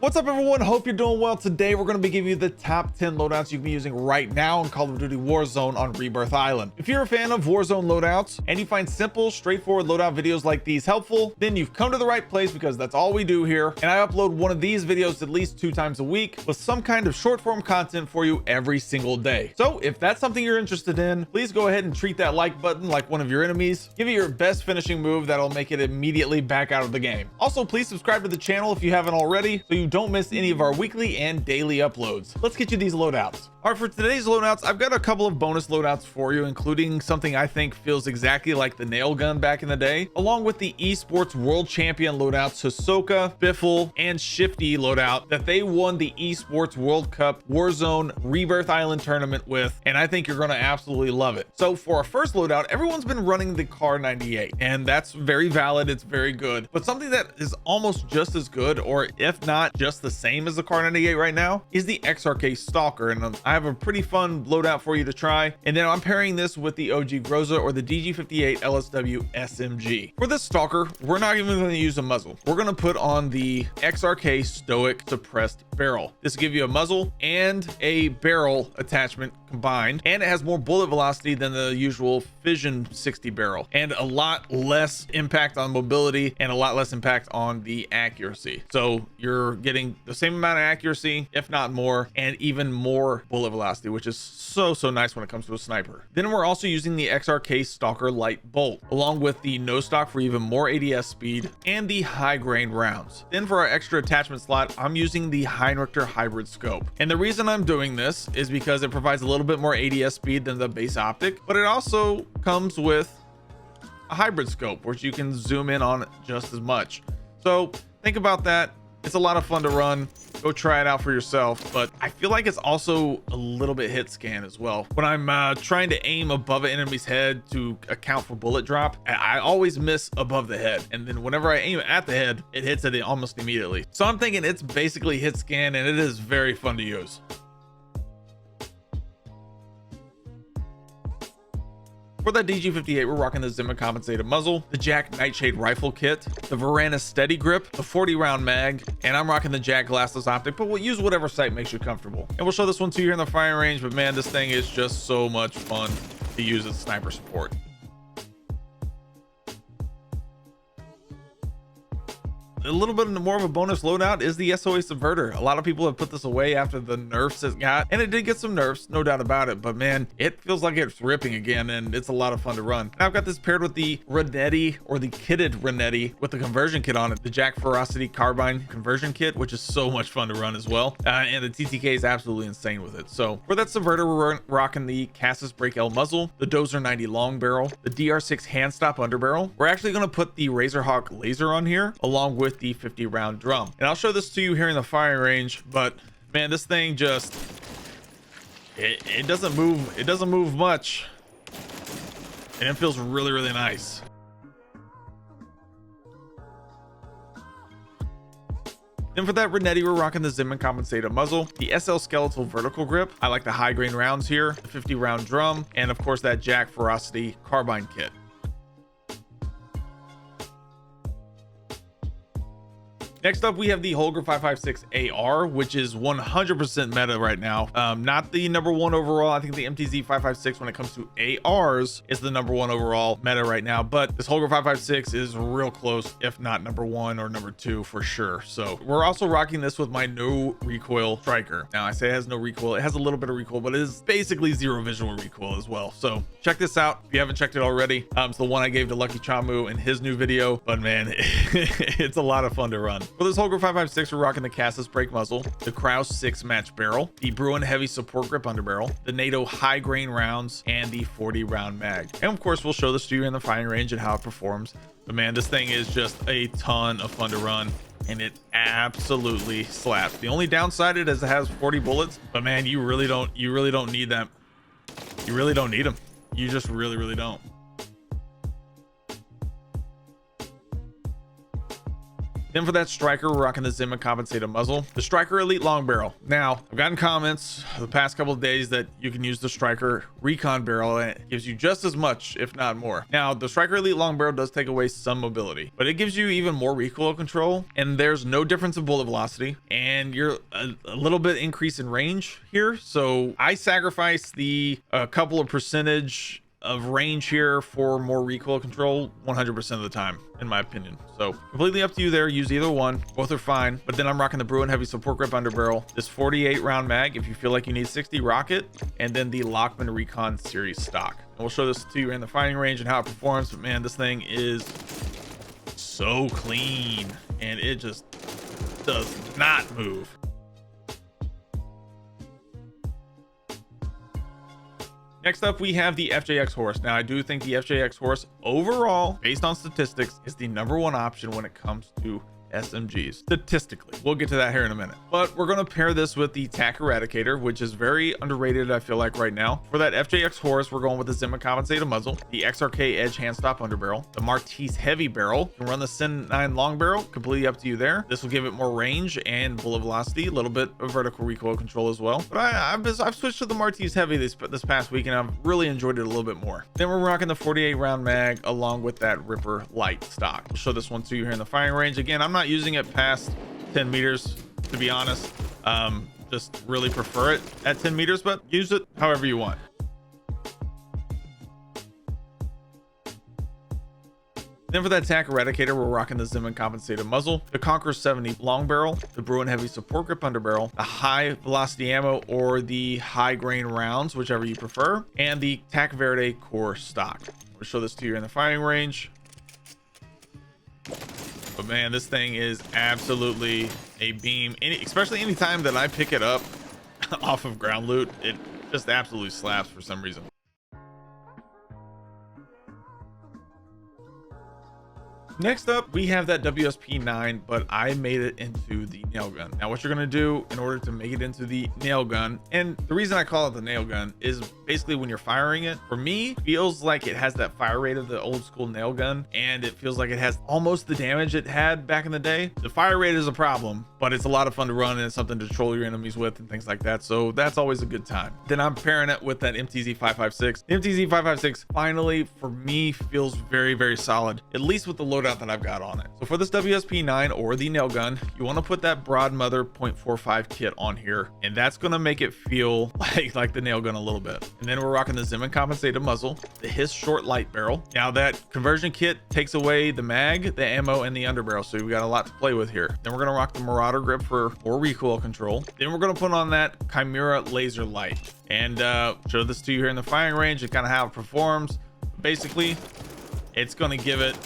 What's up, everyone? Hope you're doing well. Today we're going to be giving you the top 10 loadouts you can be using right now in Call of Duty Warzone on Rebirth Island. If you're a fan of Warzone loadouts and you find simple, straightforward loadout videos like these helpful, then you've come to the right place, because that's all we do here. And I upload one of these videos at least 2 times a week with some kind of short form content for you every single day. So if that's something you're interested in, please go ahead and treat that like button like one of your enemies. Give it your best finishing move that'll make it immediately back out of the game. Also, please subscribe to the channel if you haven't already, so you don't miss any of our weekly and daily uploads. Let's get you these loadouts. All right, for today's loadouts, I've got a couple of bonus loadouts for you, including something I think feels exactly like the nail gun back in the day, along with the esports world champion loadouts Hisoka, Biffle, and Shifty loadout that they won the esports World Cup Warzone Rebirth Island tournament with, and I think you're going to absolutely love it. So for our first loadout, everyone's been running the Kar 98, and that's very valid. It's very good, but something that is almost just as good, or if not just the same as the Kar 98 right now, is the XRK Stalker. And I have a pretty fun loadout for you to try, and then I'm pairing this with the OG Groza or the DG58 LSW SMG. For this Stalker, we're not even going to use a muzzle. We're going to put on the XRK Stoic Suppressed Barrel. This will give you a muzzle and a barrel attachment combined, and it has more bullet velocity than the usual Fission 60 barrel, and a lot less impact on mobility and a lot less impact on the accuracy. So you're getting the same amount of accuracy, if not more, and even more bullet velocity, which is so nice when it comes to a sniper. Then we're also using the XRK Stalker Light Bolt, along with the no stock for even more ADS speed and the high grain rounds. Then for our extra attachment slot, I'm using the Heinrichter Hybrid Scope. And the reason I'm doing this is because it provides a little bit more ADS speed than the base optic, but it also comes with a hybrid scope, which you can zoom in on just as much. So think about that. It's a lot of fun to run. Go try it out for yourself, but I feel like it's also a little bit hit scan as well. When I'm trying to aim above an enemy's head to account for bullet drop, I always miss above the head, and then whenever I aim at the head, it hits it almost immediately. So I'm thinking it's basically hit scan, and it is very fun to use. For that DG58, we're rocking the Zimmer compensated muzzle, the Jack Nightshade rifle kit, the Varana steady grip, the 40 round mag, and I'm rocking the Jack glassless optic, but we'll use whatever sight makes you comfortable. And we'll show this one to you here in the firing range, but man, this thing is just so much fun to use as sniper support. A little bit more of a bonus loadout is the SOA Subverter. A lot of people have put this away after the nerfs it got, and it did get some nerfs, no doubt about it, but man, it feels like it's ripping again, and it's a lot of fun to run. Now I've got this paired with the Renetti, or the kitted Renetti, with the conversion kit on it, the Jack Ferocity Carbine conversion kit, which is so much fun to run as well, and the TTK is absolutely insane with it. So for that Subverter, we're rocking the Cassis Break L muzzle, the Dozer 90 long barrel, the DR6 hand stop underbarrel. We're actually going to put the Razorhawk laser on here, along with the 50 round drum, and I'll show this to you here in the firing range, but man, this thing just it doesn't move much, and it feels really nice. Then for that Renetti, we're rocking the Zimmer compensated muzzle, the SL Skeletal vertical grip. I like the high grain rounds here, the 50 round drum, and of course that Jack Ferocity carbine kit. Next up, we have the Holger 556 AR, which is 100% meta right now. Not the #1 overall. I think the MTZ 556, when it comes to ARs, is the #1 overall meta right now. But this Holger 556 is real close, if not #1 or #2 for sure. So we're also rocking this with my no recoil striker. Now I say it has no recoil. It has a little bit of recoil, but it is basically zero visual recoil as well. So check this out if you haven't checked it already. It's the one I gave to Lucky Chamu in his new video. But man, it's a lot of fun to run. For this Holger 556, we're rocking the Cassis Break muzzle, the Kraus 6 match barrel, the Bruin heavy support grip underbarrel, the NATO high grain rounds, and the 40 round mag. And of course, we'll show this to you in the firing range and how it performs. But man, this thing is just a ton of fun to run, and it absolutely slaps. The only downside is it has 40 bullets, but man, you really don't need them. You really don't need them. You just really don't. Then for that striker, we're rocking the Zim and compensated muzzle, the striker elite long barrel. Now I've gotten comments the past couple of days that you can use the striker recon barrel and it gives you just as much, if not more. Now the striker elite long barrel does take away some mobility, but it gives you even more recoil control, and there's no difference in bullet velocity, and you're a little bit increase in range here. So I sacrifice the couple of percentage of range here for more recoil control 100% of the time, in my opinion. So completely up to you there. Use either one, both are fine. But then I'm rocking the Bruin heavy support grip underbarrel, this 48 round mag if you feel like you need 60, rock it, and then the Lockman Recon series stock. And we'll show this to you in the firing range and how it performs. But man, this thing is so clean and it just does not move. Next up, we have the FJX horse. Now I do think the FJX horse overall, based on statistics, is the #1 option when it comes to SMGs statistically. We'll get to that here in a minute, but we're going to pair this with the TAC Eradicator, which is very underrated, I feel like, right now. For that FJX horse, we're going with the Zim and compensated muzzle, the XRK Edge hand stop underbarrel, the Martise heavy barrel. You can run the Sin 9 long barrel, completely up to you there. This will give it more range and bullet velocity, a little bit of vertical recoil control as well. But I've switched to the Martise heavy this past week, and I've really enjoyed it a little bit more. Then we're rocking the 48 round mag along with that Ripper light stock. I'll show this one to you here in the firing range. Again, I'm not using it past 10 meters, to be honest. Just really prefer it at 10 meters, but use it however you want. Then for that TAC Eradicator, we're rocking the Zim and compensated muzzle, the Conqueror 70 long barrel, the Bruin heavy support grip underbarrel, the high velocity ammo or the high grain rounds, whichever you prefer, and the TAC Verde core stock. We'll show this to you in the firing range. But man, this thing is absolutely a beam. Especially anytime that I pick it up off of ground loot, it just absolutely slaps for some reason. Next up, we have that WSP9, but I made it into the nail gun. Now, what you're gonna do in order to make it into the nail gun, and the reason I call it the nail gun is basically when you're firing it, for me, feels like it has that fire rate of the old school nail gun, and it feels like it has almost the damage it had back in the day. The fire rate is a problem, but it's a lot of fun to run, and it's something to troll your enemies with and things like that. So that's always a good time. Then I'm pairing it with that MTZ 556. The MTZ 556 finally, for me, feels very, very solid, at least with the loadout that I've got on it. So for this WSP9 or the nail gun, you want to put that Broad Mother .45 kit on here, and that's going to make it feel like the nail gun a little bit. And then we're rocking the Zim and compensated muzzle, the Hiss short light barrel. Now that conversion kit takes away the mag, the ammo, and the underbarrel, so we got a lot to play with here. Then we're going to rock the Marauder grip for more recoil control. Then we're going to put on that Chimera laser light and show this to you here in the firing range and kind of how it performs. Basically, it's going to give it,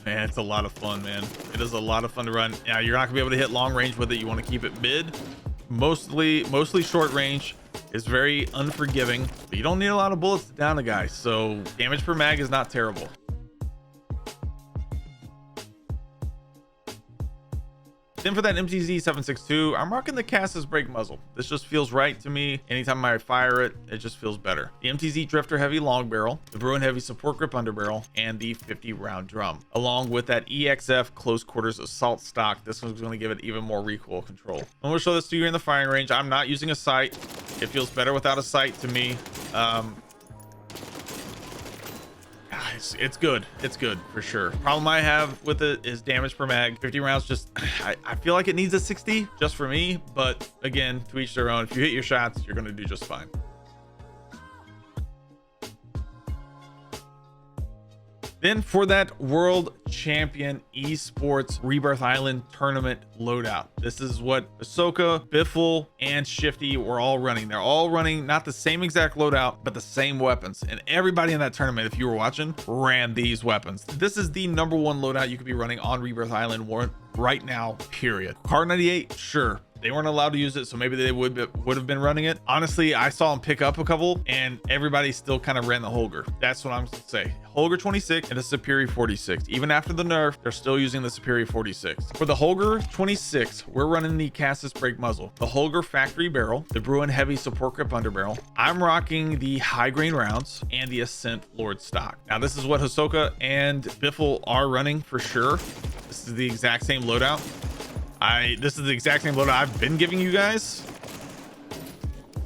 man, it's a lot of fun, man. It is a lot of fun to run. Now, you're not gonna be able to hit long range with it. You want to keep it mid, mostly short range. Is very unforgiving, but you don't need a lot of bullets to down a guy, so damage per mag is not terrible. Then for that MTZ 762, I'm rocking the Cassis brake muzzle. This just feels right to me. Anytime I fire it, it just feels better. The MTZ Drifter heavy long barrel, the Bruin heavy support grip underbarrel, and the 50 round drum, along with that EXF close quarters assault stock. This one's going to give it even more recoil control. I'm going to show this to you in the firing range. I'm not using a sight. It feels better without a sight to me. It's good. It's good for sure. Problem I have with it is damage per mag. 50 rounds just, I feel like it needs a 60 just for me, but again, to each their own. If you hit your shots, you're going to do just fine. Then for that World Champion Esports Rebirth Island Tournament loadout. This is what Ahsoka, Biffle, and Shifty were all running. They're all running not the same exact loadout, but the same weapons. And everybody in that tournament, if you were watching, ran these weapons. This is the #1 loadout you could be running on Rebirth Island right now, period. Car 98, sure. they weren't allowed to use it, so maybe they would have been running it. Honestly, I saw them pick up a couple and everybody still kind of ran the Holger. That's what I'm gonna say. Holger 26 and a Superior 46. Even after the nerf, they're still using the Superior 46. For the Holger 26, we're running the Cassis Break Muzzle, the Holger Factory Barrel, the Bruin Heavy Support Grip Underbarrel. I'm rocking the High Grain Rounds and the Ascent Lord stock. Now this is what Hisoka and Biffle are running for sure. This is the exact same loadout. This is the exact same loadout I've been giving you guys.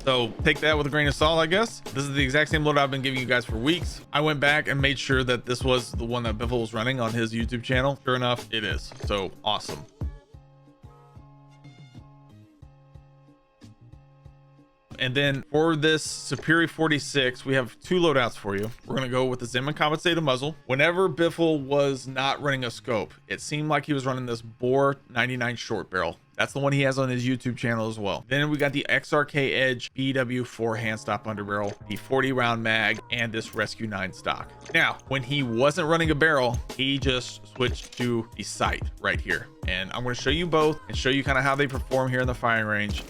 So take that with a grain of salt, I guess. This is the exact same loadout I've been giving you guys for weeks. I went back and made sure that this was the one that Biffle was running on his YouTube channel. Sure enough, it is. So awesome. And then for this Superior 46, we have two loadouts for you. We're going to go with the Zenman compensated muzzle. Whenever Biffle was not running a scope, it seemed like he was running this Bore 99 short barrel. That's the one he has on his YouTube channel as well. Then we got the XRK Edge BW4 hand stop underbarrel, the 40 round mag, and this Rescue 9 stock. Now, when he wasn't running a barrel, he just switched to the sight right here. And I'm going to show you both and show you kind of how they perform here in the firing range.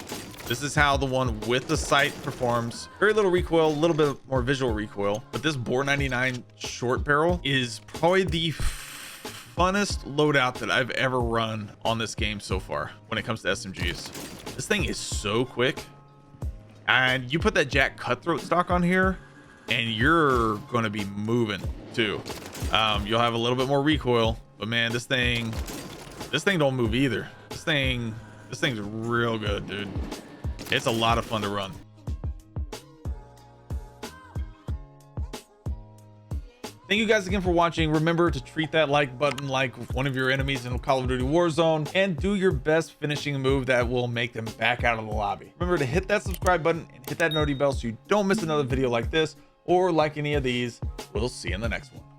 This is how the one with the sight performs. Very little recoil, a little bit more visual recoil, but this Bore 99 short barrel is probably the funnest loadout that I've ever run on this game so far when it comes to SMGs. This thing is so quick, and you put that Jack Cutthroat stock on here and you're going to be moving too. You'll have a little bit more recoil, but man, this thing don't move either. This thing's real good, dude. It's a lot of fun to run. Thank you guys again for watching. Remember to treat that like button like one of your enemies in Call of Duty Warzone, and do your best finishing move that will make them back out of the lobby. Remember to hit that subscribe button and hit that noti bell so you don't miss another video like this or like any of these. We'll see you in the next one.